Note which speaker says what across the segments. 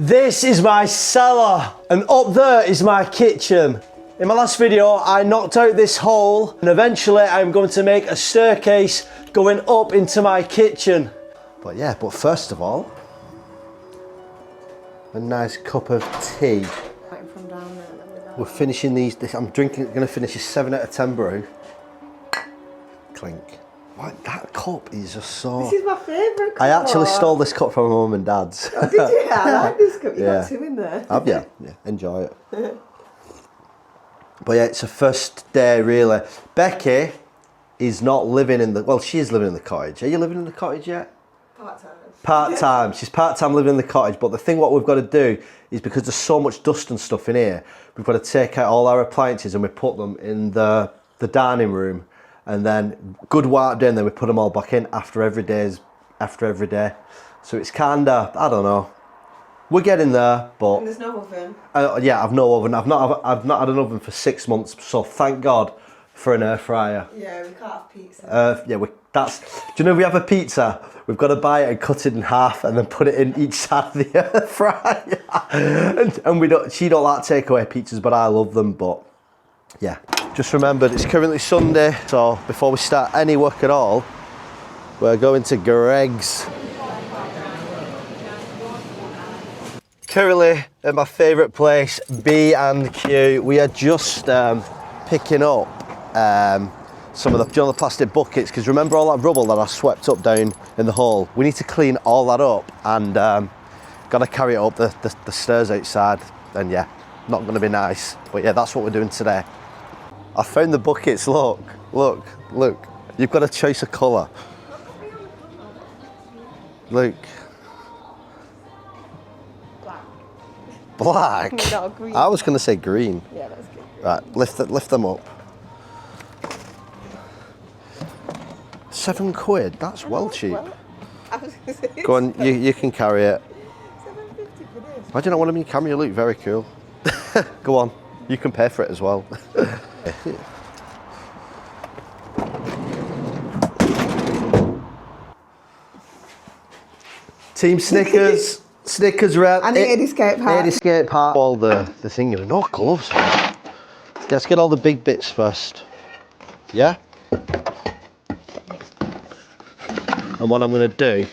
Speaker 1: This is my cellar, and up there is my kitchen. In my last video, I knocked out this hole, and eventually I'm going to make a staircase going up into my kitchen. But yeah, but first of all, a nice cup of tea.
Speaker 2: From down there,
Speaker 1: we're finishing these. I'm going to finish a 7 out of 10 brew. Clink. What, that cup is just so...
Speaker 2: This is my favourite cup.
Speaker 1: I actually stole this cup from my mum and dad's.
Speaker 2: Oh, did you? I like this cup. You got two in there.
Speaker 1: Have you? Yeah, enjoy it. But yeah, it's her first day really. Becky is not living in the... Well, she is living in the cottage. Are you living in the cottage yet?
Speaker 2: Part-time.
Speaker 1: Part-time. She's part-time living in the cottage. But the thing what we've got to do is, because there's so much dust and stuff in here, we've got to take out all our appliances and we put them in the dining room. And then good wipe day, and then we put them all back in after every day. So it's kinda, I don't know. We're getting there, but
Speaker 2: and there's no oven.
Speaker 1: Yeah, I've no oven. I've not had an oven for 6 months. So thank God for an air fryer.
Speaker 2: Yeah, we can't have pizza.
Speaker 1: Yeah, do you know if we have a pizza, we've got to buy it and cut it in half and then put it in each side of the air fryer. and she don't like takeaway pizzas, but I love them. But yeah. Just remembered it's currently Sunday, so before we start any work at all, we're going to Greg's. Currently at my favourite place, B&Q. We are just picking up some of the plastic buckets, because remember all that rubble that I swept up down in the hole? We need to clean all that up and got to carry it up the stairs outside, and yeah, not going to be nice. But yeah, that's what we're doing today. I found the buckets, look. You've got a choice of colour. Look. Black?
Speaker 2: No, green.
Speaker 1: I was going to say green.
Speaker 2: Yeah, that's good.
Speaker 1: Right, lift them up. £7, that's well cheap.
Speaker 2: Well, I was gonna say
Speaker 1: Go on, you can carry it.
Speaker 2: $7.50 for this.
Speaker 1: Imagine I want them in your camera, you look very cool. Go on, you can pay for it as well. Team Snickers, Snickers wrap.
Speaker 2: And the Aidyscape hat.
Speaker 1: Aidyscape hat. All the thing, no gloves. Let's get all the big bits first. Yeah? And what I'm going to do...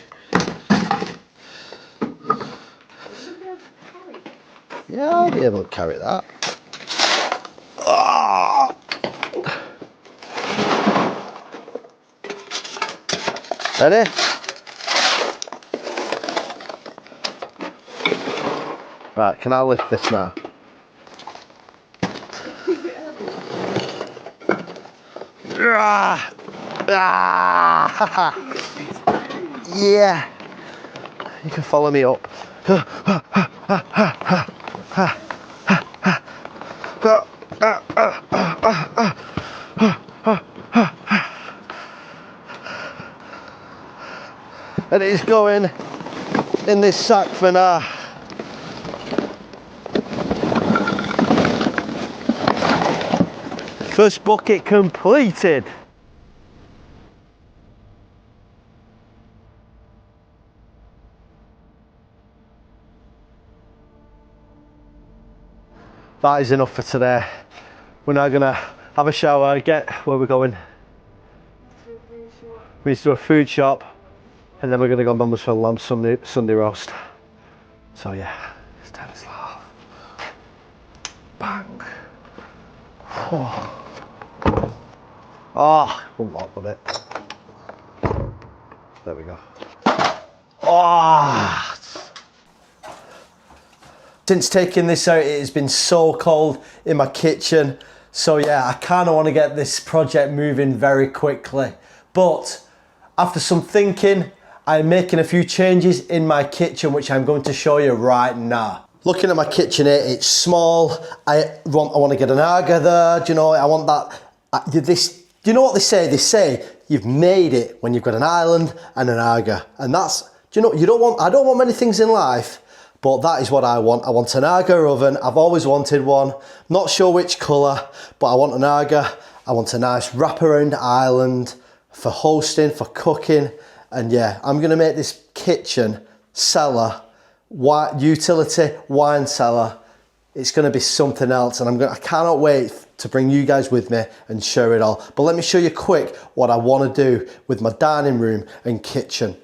Speaker 1: Yeah, I'll be able to carry that. Ah. Ready? Right, can I lift this now? Yeah. You can follow me up. And it is going in this sack for now. First bucket completed. That is enough for today. We're now gonna have a shower, get where we're going. We need to do a food shop, and then we're gonna go on Mum's for lamb Sunday roast. So yeah, it's time to slow. Bang. Oh, one more of it. There we go. Oh. Since taking this out, it has been so cold in my kitchen. So yeah, I kind of want to get this project moving very quickly. But after some thinking, I'm making a few changes in my kitchen, which I'm going to show you right now. Looking at my kitchen here, it's small. I want to get an aga there. Do you know, I want that. Do you know what they say? They say you've made it when you've got an island and an aga. And that's, do you know, I don't want many things in life, but that is what I want. I want an aga oven. I've always wanted one. Not sure which colour, but I want an aga. I want a nice wraparound island for hosting, for cooking. And yeah, I'm gonna make this kitchen cellar utility wine cellar. It's going to be something else, and I cannot wait to bring you guys with me and show it all. But let me show you quick what I want to do with my dining room and kitchen.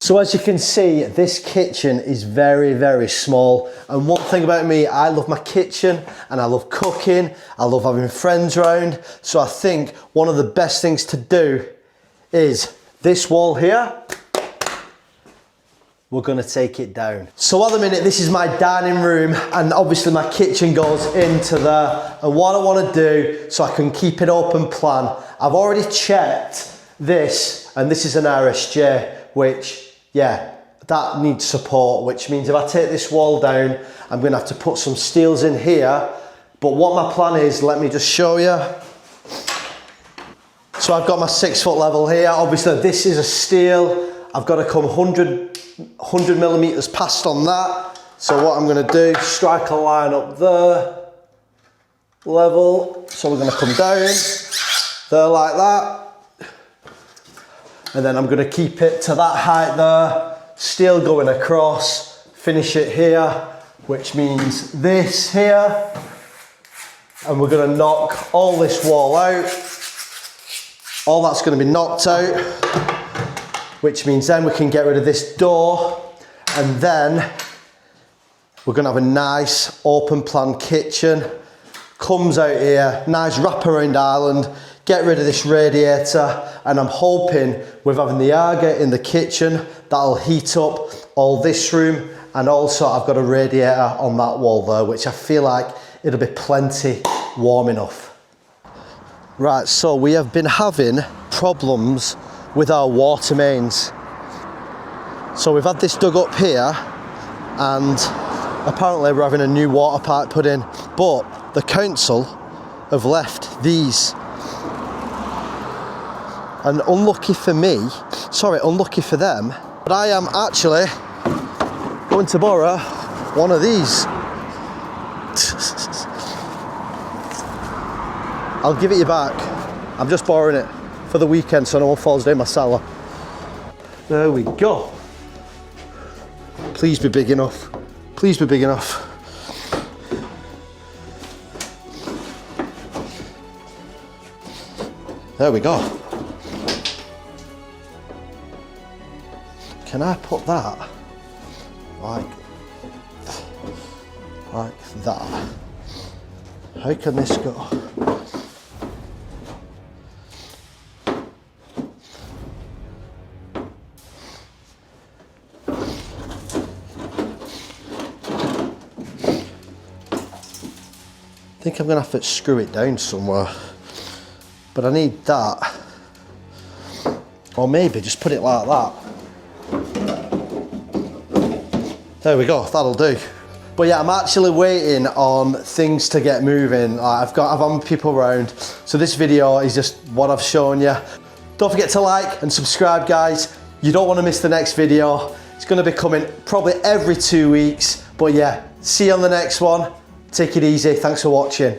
Speaker 1: So as you can see, this kitchen is very, very small. And one thing about me, I love my kitchen and I love cooking. I love having friends around. So I think one of the best things to do is this wall here. We're gonna take it down. So at the minute, this is my dining room, and obviously my kitchen goes into there. And what I wanna do, so I can keep it open plan, I've already checked this, and this is an RSJ, which, yeah, that needs support, which means if I take this wall down, I'm gonna have to put some steels in here. But what my plan is, let me just show you. So I've got my 6 foot level here. Obviously this is a steel. I've got to come 100 millimeters past on that. So what I'm going to do, strike a line up there, level. So we're going to come down there like that. And then I'm going to keep it to that height there, steel going across, finish it here, which means this here. And we're going to knock all this wall out. All that's going to be knocked out, which means then we can get rid of this door, and then we're gonna have a nice open plan kitchen. Comes out here, nice wraparound island, get rid of this radiator, and I'm hoping with having the Aga in the kitchen, that'll heat up all this room, and also I've got a radiator on that wall there, which I feel like it'll be plenty warm enough. Right, so we have been having problems with our water mains. So we've had this dug up here, and apparently we're having a new water pipe put in, but the council have left these. And unlucky for me, sorry, unlucky for them, but I am actually going to borrow one of these. I'll give it you back. I'm just borrowing it for the weekend so no one falls down my cellar. There we go. Please be big enough. Please be big enough. There we go. Can I put that like that? How can this go? I think I'm gonna have to screw it down somewhere, but I need that, or maybe just put it like that. There we go, that'll do. But yeah, I'm actually waiting on things to get moving. I've had people around, so this video is just what I've shown you. Don't forget to like and subscribe, guys. You don't want to miss the next video. It's going to be coming probably every 2 weeks. But yeah, see you on the next one. Take it easy. Thanks for watching.